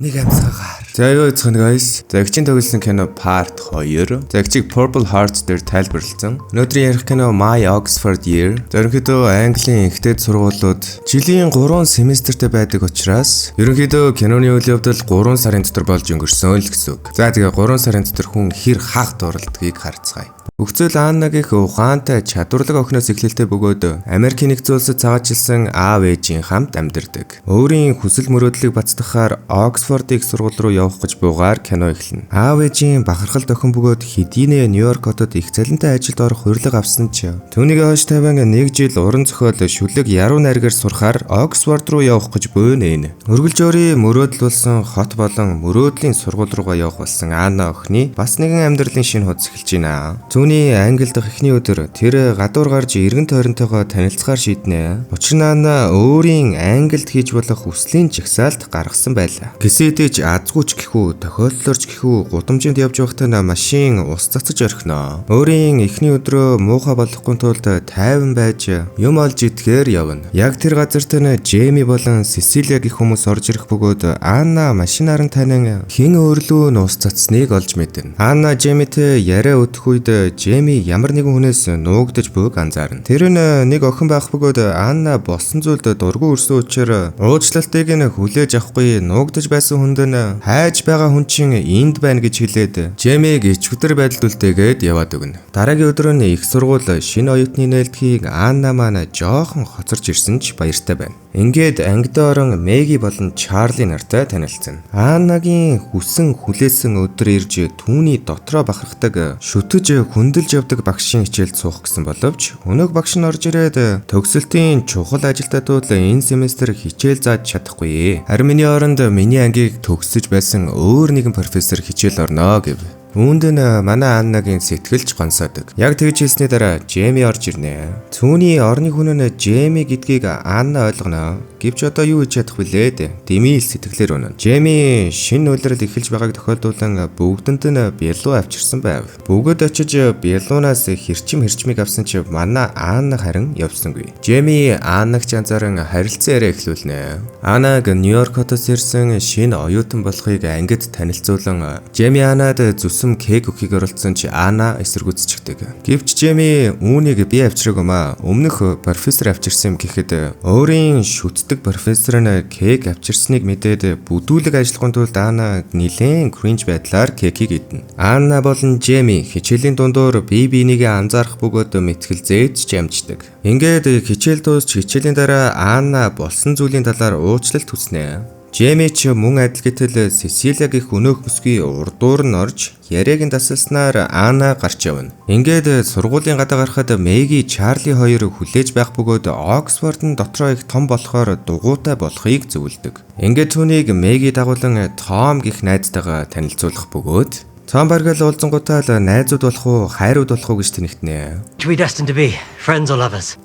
Нэг амьсгаар. За юу гэх юм guys. За эгчийн тоглосон кино part 2. За эгчийг Purple Hearts дээр тайлбарлсан. Өнөөдрийн ярих кино My Oxford Year. За ерөнхийдөө Английн ихтэй сургуулиуд жилийн 3 семестртэй байдаг учраас ерөнхийдөө киноны үйл явдал 3 сарын дотор болж өнгөрсөн л гэсэн үг. За тэгээ 3 сарын дотор хүн хэр хаах дурлалдгийг харцгаая. Өгцөл Аннагийнх ухаантай чадварлаг охиноос эхлэлтэй бөгөөд Америкийн нэгдсэн улсад цагаачлсан аав ээжийн хамт амьдардаг. Өөрийн хүсэл мөрөөдлийг бацдахаар Оксфордын их сургууль руу явах гэж буугаар кино эхэлнэ. Аав ээжийн бахархал дохин бөгөөд хэдийнэ Нью-Йорк хотод их цалинтай ажилд орох хурлаг авсан ч түүнийг хойш тавин 1 жил уран зохиол шүлэг яруу найргаар сурахаар Оксфорд руу явах гэж буйнэ. Өргөлжөөрийн мөрөөдөл болсон хот болон мөрөөдлийн сургууль руугаа явах болсон Анна охины бас нэгэн амьдралын шинэ хуудас эхэлж байна. Англи дахь эхний өдөр тэр гадуур гарч эргэн тойронтойгоо танилцахаар шийднэ. Учир нь Анна өөрийн Англид хийж болох хүслийн жагсаалт гаргасан байлаа. Гэсэдэж азгүйч гэхүү, тохиолдлорч гэхүү гудамжинд явж байхдаа машин ус цацаж орхино. Өөрийн эхний өдрөө муухай болохгүй тулд тайван байж юм олж идэхээр явна. Яг тэр газарт нь Джейми болон Сесилия гэх хүмүүс орж ирэх бөгөөд Анна машинаар нь танин хэн өөрлөө ус цацсныг олж мэднэ. Анна Джеймитэй яриа өдөх үед Джейми ямар нэгэн хүнээс нуугдаж буйг анзаарна. Тэр нь нэг охин байх бөгөөд Анна болсон зүйлд дургүй өрсөн учраас уучлалтыг нь хүлээж авахгүй нуугдаж байсан хүнд нь хайж байгаа хүн чинь энд байна гэж хэлээд Джеймиг ичгүтэр байдалд үлдээгээд яваад өгнө. Дараагийн өдөр нь их сургууль шинэ оюутны нээлтгийг Анна маань жоохон хоцорч ирсэн ч баяртай байна. Ингээд ангид орон Мэги болон Чарли нартай танилцсан. Аннагийн хүсэн хүлээсэн өдөр ирж түүний дотроо бахархдаг шүтэж хүндэлж явдаг багшийн хичээлд суух гэсэн боловч өнөөг багш нь орж ирээд төгсөлтийн чухал ажилтай тул энэ семестр хичээл зааж чадахгүй. Харин миний оронд миний ангийг төгсөж байсан өөр нэгэн профессор хичээл орно гэв. Үүнд нь манай Аннагийн сэтгэлж гонсоодог. Яг тэгж хэлсний дараа Джейми орж ирнэ. Түүний орны хүн нь Джейми гэдгийг Анна ойлгоно. Гэвч одоо юу хийж чадах вүлээ? Дэмийл сэтгэлээр үнэн. Джейми шинэ үйлрэл эхэлж байгааг тохиолдуулан бүгдэнд нь бялуу авчирсан байв. Бүгд очиж бялуунаас хэрчмийг авсан ч манай Анна харин явсангүй. Джейми Аннаг анзааран харилцан яриа эхлүүлнэ. Аннаг Нью-Йорк хотоос ирсэн шинэ оюутан болохыг ангид танилцуулан Джейми Аннад кек өгөхийг оролцсон ч Анна эсэргүүцчихдэг. Гэвч Джейми үүнийг би авчираагүй маа. Өмнөх профессор авчирсан юм гэхэд өөрийн шүтдэг профессор нь кек авчирсныг мэдээд бүдүүлэг ажиллахын тулд Анна нэлээд кринж байдлаар кекийг идэнэ. Анна болон Джейми хичээлийн дундуур бие бинийгээ анзаарах бөгөөд мэтгэлзээд ч амждаг. Ингээд хичээл дуусч хичээлийн дараа Анна болсон зүйлийн талаар уучлалт хүснэ. Джейми ч мөн адил гэтэл Сесилия гэх өнөөх бүсгүй урдуур нь орж яриаг нь дасалснаар Анна гарч явна. Ингээд сургуулийн гадаа гарахад Мэги, Чарли хоёр хүлээж байх бөгөөд Оксфорд нь дотроо их том болохоор дугуйтай болохыг зөвлөдөг. Ингээд түүнийг Мэги дагуулan Том гэх найзтайгаа танилцуулах бөгөөд Том баргал уулзангуудаа л найзууд болох уу, хайрууд болох уу гэж тэнэгтнэ. We destined to be friends or lovers?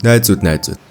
Найзууд.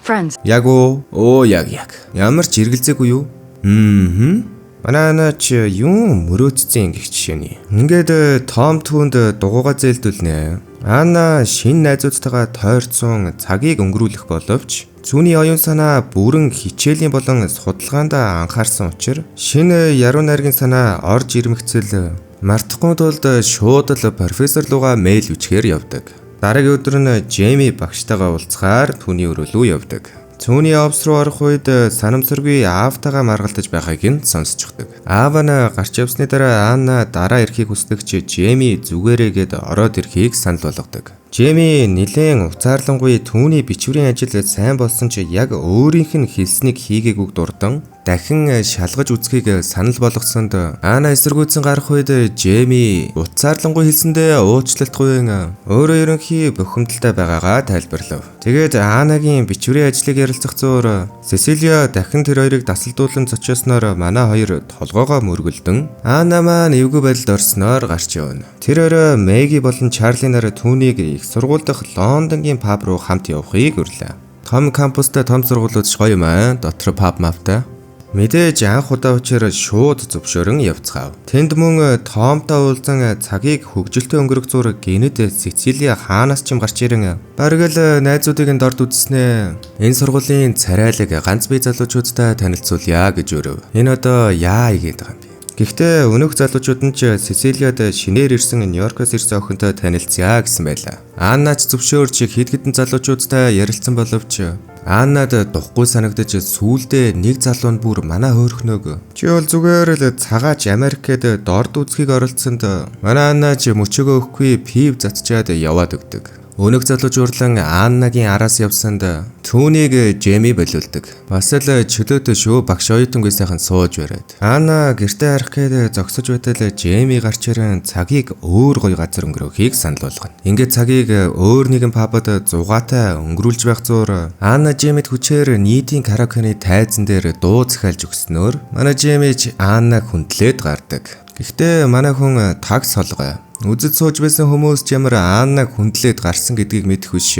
Friends. Яг яг. Ямар ч эргэлзээгүй юу? Манай Анна ч юм мөрөөдсөн гэх жишээний. Ингээд Том түүнд дугуйгаа зээлдүүлнэ. Анна шинэ найзуудтайгаа тойрцсон цагийг өнгөрүүлэх боловч зүүнний оюун санаа бүрэн хичээлийн болон судалгаанд анхаарсан учраас шинэ яруу найргийн санаа орж ирмэгцэл мартахгүй тулд шууд л профессор руугаа мэйл бичгээр явдаг. Дараагийн өдөр нь Джейми багштайгаа уулзахаар түүний өрөө рүү явдаг. Түүний офс руу орох үед санамсаргүй аавтайгаа маргалдаж байгааг нь сонсчихдаг. Аав нь гарч явсны дараа Анна дараа ирэхийг хүсдэг ч Джейми зүгээрээгээд ороод ирэхийг санал болгодог. Джейми нэлээд уцаарлангуй түүний бичвэрийн ажил сайн болсон ч яг өөрийнх нь хэлснийг хийгээгүйг дурдан дахин шалгаж үзхийг санал болгосонд Анна эсэргүүцэн гарах үед Джейми уцаарлангуй хэлсэндээ уучлалтгүй өөрөө ерөнхий бухимдалтай байгаагаа тайлбарлав. Тэгээд Аннагийн бичвэрийн ажлыг ярилцах зуур Сесилия дахин тэр хоёрыг дасалдуулан зочиосноор манай хоёр толгоогоо мөргөлдөн Анна маань эвгүй байдалд орсноор гарч явна. Тэр орой Мэги болон Чарли нар түүнийг их сургууль дахь Лондонгийн паб руу хамт явахыг урлаа. Том кампустай том сургуулиуд гоё юм аа. Дотор паб мавтай. Мэдээж анх удаа учраа шууд зөвшөөрөн явцгаав. Тэнд мөн Томтой уулзан цагийг хөгжилтэй өнгөрөх зур гинэд Сицили хаанаас ч юм гарч ирэн бараг л найзуудыг дорд үзснээ. Энэ сургуулийн царайлаг ганц бие залуучуудтай танилцуулъя гэж өрөв. Энэ одоо яа игээд байгаа юм бэ? Гэхдээ өнөөх залуучууд нь ч Сицилиад шинээр ирсэн Нью-Йоркоос ирсэн охинтой танилцъя гэсэн байлаа. Аннач зөвшөөрч хэд хэдэн залуучуудтай ярилцсан боловч Аннад духгүй санагдаж сүүлдээ нэг залуу нь бүр манай хөөрхнөөг. Чи бол зүгээр л цагаач Америкт дорд үзхийг оролцсонд манай Анна ч мөчөөгөө өгөхгүй пив затчаад яваад өгдөг. Өнөөх залууч урлан Аннагийн араас явсанд түүнийг Жеми болиулдаг. Бас л чөлөөтэй шүү багш оюутангүй сайхан сууж бариад. Анна гэртээ харах гээд зогсож байтал Жеми гарч ирэн цагийг өөр гоё газар өнгөрөөхийг санал болгоно. Ингээд цагийг өөр нэгэн пабад зугаатай өнгөрүүлж байх зуур Анна Жемид хүчээр нийтийн караокены тайзан дээр дуу захиалж өгснөөр манай Жеми ч Аннаг хүндлээд гардаг. Гэхдээ манай хүн такс солгоо. Үзэж сууж байсан хүмүүс ч ямар Аннаг хүндлээд гарсан гэдгийг мэдэх биш.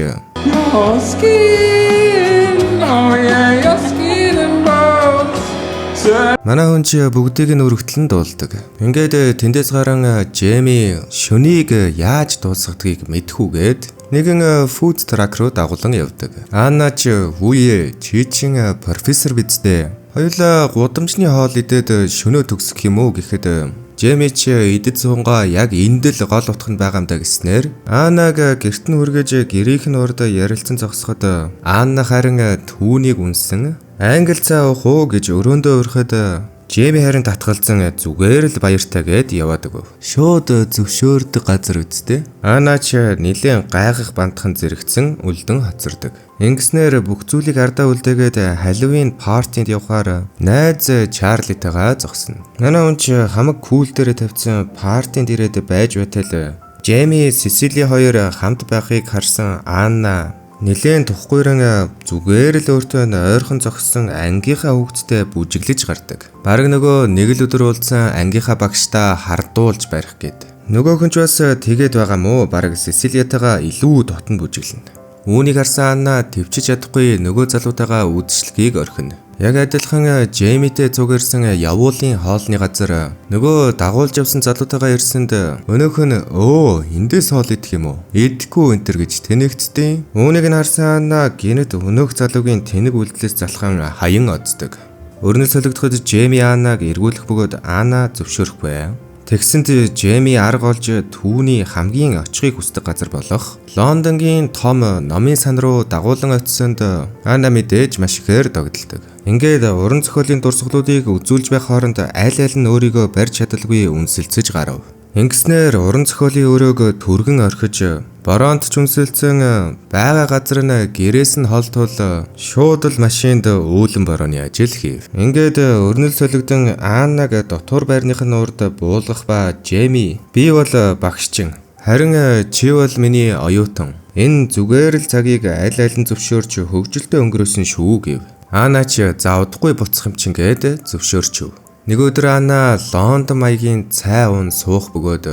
Манай хүн ч бүгдийг нь өргөтлөн дуулдаг. Ингээд тэндээс гарan Жеми шөнийг яаж дуусгадгийг мэдхүүгээд нэгэн фуд трак руу дагуулan явдаг. Анна ч "Үе, чи чин профессор биз дээ. Хоёулаа гудамжны хоол идээд шөнөө төгсөх юм уу?" гэхэд Жеми ч идэд сунгаа яг энд л гол утга нь байгаа юм да гэснээр Аннаг гэрт нь хүргэж гэрийнх нь урд ярилцсан зогсоход Анна харин түүнийг үнсэн англи цаа уух уу гэж өрөөндөө өрхөд Жеми харин татгалзан зүгээр л баяртай гэд яваад өгөв. Шууд зөвшөөрдөг газар үсттэй. Анна ч нэлээд гайхах бантхан зэрэгцэн үлдэн хоцордог. Ингэснээр бүх зүйлийг ардаа үлдээгээд Халлоуин партинд явхаар найз Чарлитайгаа зогсно. Манай хүн ч хамаг кул дээр тавьсан партинд ирээд байж байтал Жеми, Сицили хоёр хамт байхыг харсан Анна нэлээд тухгүйрэн зүгээр л өөртөө ойрхон зогссон ангийнхаа хүүхэдтэй бүжиглэж гардаг. Бараг нөгөө нэг л өдөр уулзсан ангийнхаа багштаа хардуулж барих гээд. Нөгөөх нь ч бас тэгээд байгаа мó бараг Сицилиатайгаа илүү дотн бүжиглэнэ. Үүнийг харсан Анна төвчж чадахгүй нөгөө залуутайгаа үдшилгийг орхино. Яг адилхан Жемитэй цугэрсэн явуулын хоолны газар нөгөө дагуулж явсан залуутайгаа ирсэнд өнөөх нь эндээс хоол идэх юм уу? Идэхгүй энтер гэж тэнэгцтэй. Үүнийг нь харсан Анна гинэд өнөөх залуугийн тэнэг үйлдэлээс залхан хаян оцдог. Өрнөл солигдоход Жеми Аннаг эргүүлэх бөгөөд Анна зөвшөөрөхгүй. Тэгсэнд Жеми арга олж түүний хамгийн очихыг хүсдэг газар болох Лондонгийн том номын сан руу дагуулan очисонд Анна мэдээж маш ихээр догдолдог. Ингээд уран зохиолын дурсгалуудыг үзүүлж байх хооронд аль аль нь өөрийгөө барьж чадалгүй үнсэлцэж гарав. Ингэснээр уран зохиолын өрөөг түргэн орхиж бороонд ч үнсэлцэн байгаа газар нь гэрээс нь холтол шууд л машинд үүлэн борооны ажил хийв. Ингээд өрнөл солигдсон Аннаг дотор байрных нь урд буулгах ба Жеми би бол багшчин. Харин чи бол миний оюутан. Энэ зүгээр л цагийг аль аль нь зөвшөөрч хөгжилтэй өнгөрөөсөн шүү гэв. Анна ч заавдахгүй буцах юм чин гээд зөвшөөрчв. Нэг өдөр Анна Лондон маягийн цай уун суух бөгөөд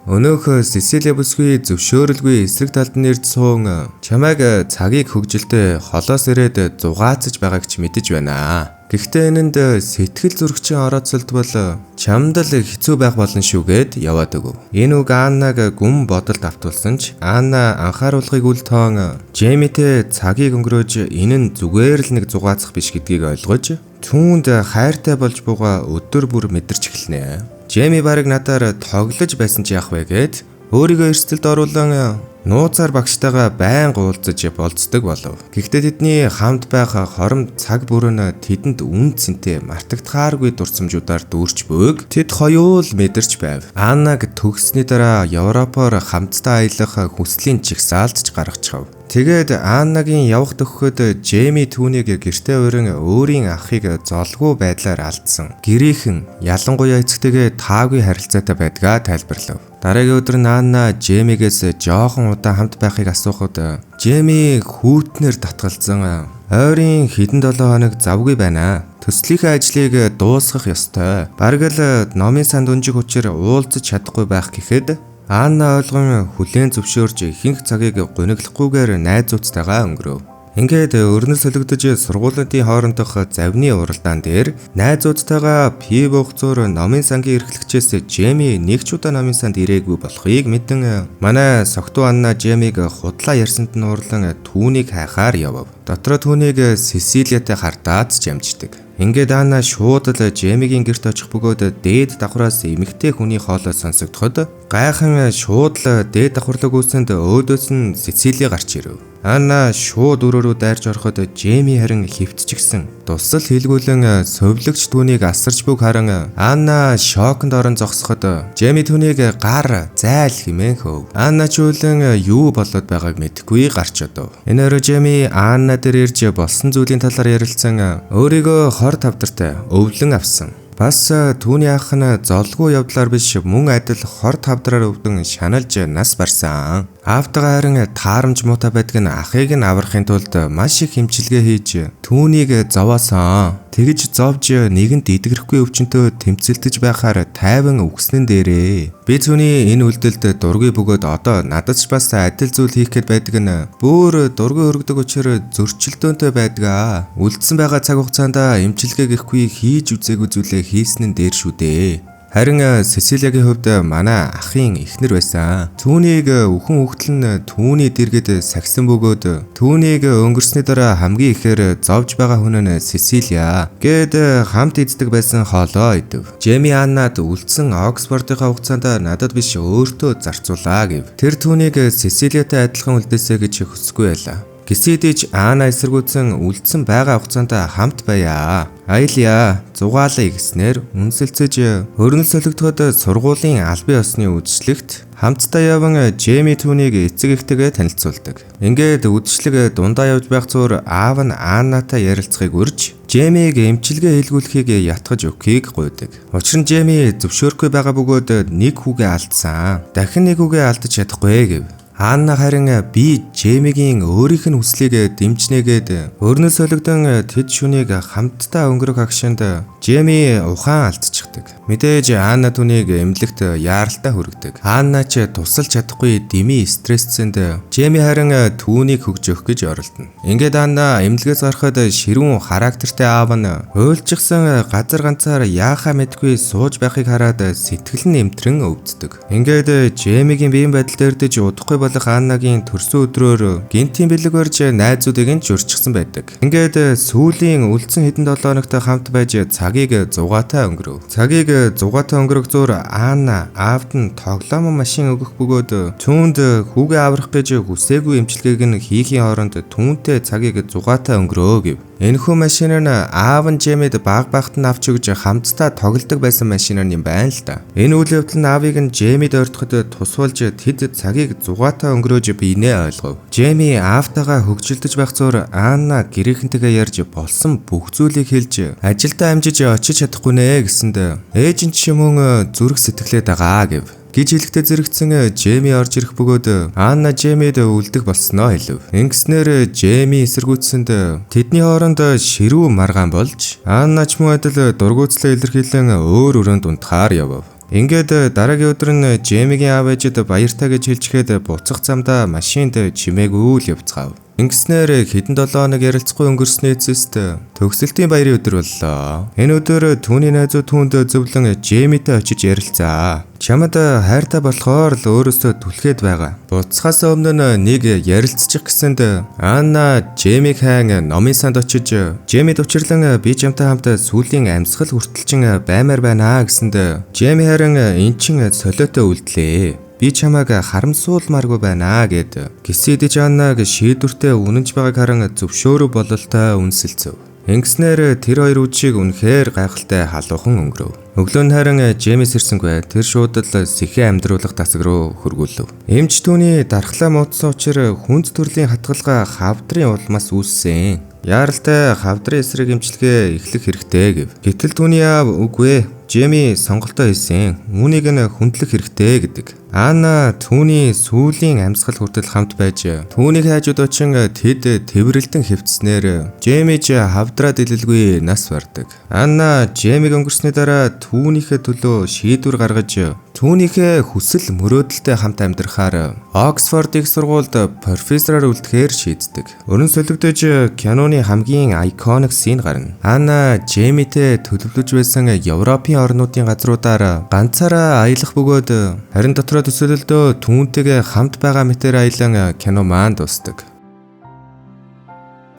өнөөх Сицили бүсгүй зөвшөөрөлгүй эсрэг талд нь ирж суун чамайг цагийг хөгжилтэй холоос ирээд зугаацж байгааг ч мэдэж байна. Гэхдээ энэнд сэтгэл зүрхчин орооцолд бол чамд л хэцүү байх болно шүүгээд яваад өгөв. Энэ үг Аннаг гүн бодолд автуулсан ч Анна анхааруулгыг үл тоон Жемитэй цагийг өнгөрөөж энэ нь зүгээр л нэг зугаацах биш гэдгийг ойлгож түүнд хайртай болж бууга өдөр бүр мэдэрч эхэлнэ. Жеми барыг надаар тоглож байсан ч яах вэ гэд өөрийгөө эрсдэлд оруулан нууцаар багштайгаа байнга уулзаж болцдог болов. Гэхдээ тэдний хамт байх хором цаг бүр нь тэдэнд үн цэнтэй мартагдахааргүй дурсамжуудаар дүүрч бөөг тэд хоёул мэдэрч байв. Аннаг төгссөний дараа Европоор хамтдаа аялах хүслийн жигсаалтж гаргачихав. Тэгээд Аннагийн явах төгөхөд Жеми түүнийг гэртээ урин өөрийн ахыг золгүй байдлаар алдсан. Гэрийнхэн ялангуяа эцэгтэйгээ таагүй харилцаатай байдгаа тайлбарлав. Дараагийн өдөр Анна Жемигээс жоохон удаан хамт байхыг асуухад Жеми хүүтнэр татгалзан ойрын хэдэн 7 хоног завгүй байна. Төслийнхээ ажлыг дуусгах ёстой. Бараг л номын санд өнжиг хүчээр уулзаж чадахгүй байх гэхэд Анна ойлгон хүлээн зөвшөөрж ихэнх цагийг гониглохгүйгээр найзуудтайгаа өнгөрөв. Ингээд өрнөс солигдож сургуулийн хоорондох завны уралдаан дээр найзуудтайгаа пив уугцуур номын сангийн эрхлэгчээс Жеми нэг ч удаа номын санд ирээгүй болохыг мэдэн манай согтуу Анна Жемиг худлаа ярьсанд нь уурлан түүнийг хайхаар явв. Дотроо түүнийг Сесилиятай хартаад жамждаг. Ингээд Анна шууд л Жемигийн гэрт очих бөгөөд дээд давхраас эмэгтэй хүний хоолой сонсогдоход гайхан шууд л дээд давхарлаг үүсэнд өөдөөс нь Сесили гарч ирэв. Анна шууд өрөөрөө дайрч ороход Жеми харин хөвтчихсэн. Тусал хэлгүүлэн совлогч түүнийг асарч бүг харан Анна шоконд орон зогсоход Жеми түүнийг гар зайл хэмээн хөв. Анна ч үлэн юу болоод байгааг мэдэхгүй гарч одов. Энэ өрөө Жеми Анна дээр ирж болсон зүйлийн талаар ярилцсан өөрийгөө хор тавдартай өвлөн авсан. Бас түүний ах нь золгүй явдлаар биш мөн адил хор тавдраар өвдөн шаналж нас барсан. Аавтайгаа харин таарамж муутай байдаг нь ахыг нь аврахын тулд маш их хэмчилгээ хийж түүнийг зовоосон. Тэгж зовж нэгэнд идэгрэхгүй өвчнөд тэмцэлдэж байхаар тайван үгснэн дээрээ. Би түүний энэ үйлдэлд дургүй бөгөөд одоо надад ч бас адил зүйл хийх гээд байдаг нь бүр дургүй өргөдөг учраас зөрчилдөөнтэй байдаг. Үлдсэн байгаа цаг хугацаанд эмчилгээ гэхгүй хийж үзээгүй зүйлээ хийсэн нь дээр шүү дээ. Харин Сесилиягийн хувьд манай ахын эхнэр байсан. Түүнийг өхөн хөвгтөл нь түүний дэргэд сагсан бөгөөд түүнийг өнгөрсний дараа хамгийн ихээр зовж байгаа хүн нь Сесилия гээд хамт иддэг байсан хоолоо идэв. Жеми Аннад үлдсэн Оксфордынхаа хугацаанд надад биш өөртөө зарцуулаа гэв. Тэр түүнийг Сесилиятай адилхан үлдээсэй гэж хүсэхгүй байлаа. Гисэдэж Анна эсэргүүцэн үлдсэн байгаа хугацаанд хамт байя. Айлия зугаалаа гэснээр үнсэлцэж хөрнөл солигдоход сургуулийн албан ёсны үйлчлэгт хамтдаа яван Жеми түүнийг эцэг эхтэйгээ танилцуулдаг. Ингээд үдшилэг дундаа явж байх зуур аав нь Аннатай ярилцахыг урьж Жемиг эмчилгээ хийлгүүлэхийг ятгах өгөхийг гуйдаг. Учир нь Жеми зөвшөөрөхгүй байгаа бөгөөд нэг хүүгээ алдсан. Дахин нэг хүүгээ алдаж чадахгүй гэв. Анна харин би Жемигийн өөрийнх нь хүслийг дэмжнэгээд өрнөс солигдсон тэд шүнийг хамтдаа өнгөрөх агшинд Жеми ухаан алдчихдаг. Мэдээж Анна түүнийг эмнэлэгт яаралтай хүргэдэг. Анна ч тусалж чадахгүй дими стрессэнд Жеми харин түүнийг хөгж өгөх гэж оролдоно. Ингээд Анна эмнэлгээс гарахад ширүүн характертай аав нь хуйлжчихсан газар ганцаар яахаа мэдгүй сууж байхыг хараад сэтгэл нь эмтрэн өвддөг. Ингээд Жемигийн биеийн байдал дээрдэж удахгүй болох Аннагийн төрсөн өдрөөр гинтийн бэлэг барьж найзуудыг нь журчсан байдаг. Ингээд сүүлийн үлдсэн хэдэн 7 хоногт хамт байж цагийг зугаатай өнгөрөв. Цагийг зугаатай өнгөрөх зуур Анна аавд нь тоглоом машин өгөх бөгөөд түүнд хүүгээ аврах гэж хүсээгүй эмчилгээг нь хийхийн оронд түүнтэй цагийг зугаатай өнгөрөө гэв. Энэхүү машин нь аав нь Жемид баг багт нь авч өгж хамтдаа тоглодог байсан машин юм байна л да. Энэ үйл явдал нь аавыг нь Жемид ойртоход тусвалж тэд цагийг зугаатай өнгөрөөж бийнэ ойлгов. Жеми аавтайгаа хөгжилдөж байх зуур Анна гэрээхэнтэйгээ ярьж болсон бүх зүйлийг хэлж ажилдаа амжиж очиж чадахгүй нэ гэсэнд ээж нь ч мөн зүрх сэтгэлээд байгаа гэв. Гэж хэлэхдээ зэрэгцэн Жеми орж ирэх бөгөөд Анна Жемид үлдэх болсноо хэлв. Ингэснээр Жеми эсэргүүцсэнд тэдний хооронд ширүү маргаан болж Анна ч мөн адил дургуутслаа илэрхийлэн өөр өрөөнд унтахаар явв. Ингээд дараагийн өдөр нь Жемигийн аав ээжид баяртай гэж хэлчихэд буцах замдаа машинд чимээгүй л явцгаав. Ингэснээр хэдэн 7 хоног ярилцахгүй өнгөрсний эцэст төгсөлтийн баярын өдөр боллоо. Энэ өдөр түүний найзууд түүнд зөвлөн Жемитэй очиж ярилцаа. Чамд хайртай болохоор л өөрөөсөө түлхээд байгаа. Буцхаас өмнө нэг ярилцчих гэсэнд Анна Жемиг хаан номын санд очиж Жемид учирлан би чамтай хамт сүүлийн амьсгал хүртэлчин баймаар байна гэсэнд Жеми харин эн чин солиотой үлдлээ. Би чамайг харамсуулмааргүй байна гэд гисэдэж Аннаг шийдвэртэй үнэнч байгааг харан зөвшөөрөв бололтой үнсэлцв. Ингэснээр тэр хоёр үжиг үнэхээр гайхалтай халуухан өнгөрөв. Өглөө нь харин Жемис ирсэнгүй. Тэр шууд л сэхээ амьдруулах тасаг руу хөргүүлв. Эмч түүний дархлаа муудсан учраас хүнд төрлийн хатгалгаа хавдрын улмаас үүссэн. Яаралтай хавдрын эсрэг эмчилгээ эхлэх хэрэгтэй гэв. Гэтэл түүний аав үгүй ээ. Жеми сонголтоо хийсэн. Үүнийг нь хүндлэх хэрэгтэй гэдэг. Анна түүний сүүлийн амьсгал хүртэл хамт байж түүнийг хайжууд очин тэд тэврэлтэн хэвтснээр Джеймиж хавдраад илэлгүй нас бардаг. Анна Джеймиг өнгөрсний дараа түүнийхээ төлөө шийдвэр гаргаж түүнийхээ хүсэл мөрөөдөлтэй хамт амьдрахаар Оксфорд их сургуульд профессораар үлдэхээр шийддэг. Өрн солигдож киноны хамгийн iconic scene гарна. Анна Джеймитэй төлөвлөж байсан Европын орнуудын газруудаар ганцаараа аялах бөгөөд харин дотроо төсөөлөлдөө түүнтэйгээ хамт байгаа мэтээр аялан кино маань дуусдаг.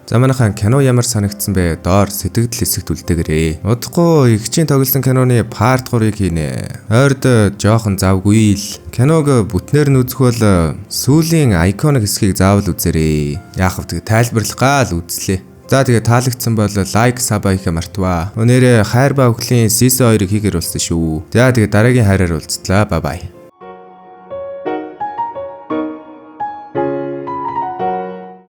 За манайхан кино ямар санагдсан бэ? Доор сэтгэл хэсэгт үлдээгээрэй. Удахгүй игчийн тоглосон киноны part 3-ыг хийнэ. Ойрд жоохон завгүй л киног бүтнээр нь үзэх бол сүүлийн iconic хэсгийг заавал үзээрэй. Яах вэ? Тайлбарлах гал үзлээ. За тэгээ таалагдсан бол лайк, саб хийхээ мартваа. Өнөөрэ хайр ба өхлийн season 2-ыг хийгэр болсон шүү. За тэгээ дараагийн хайраар уулзтлаа. Bye bye.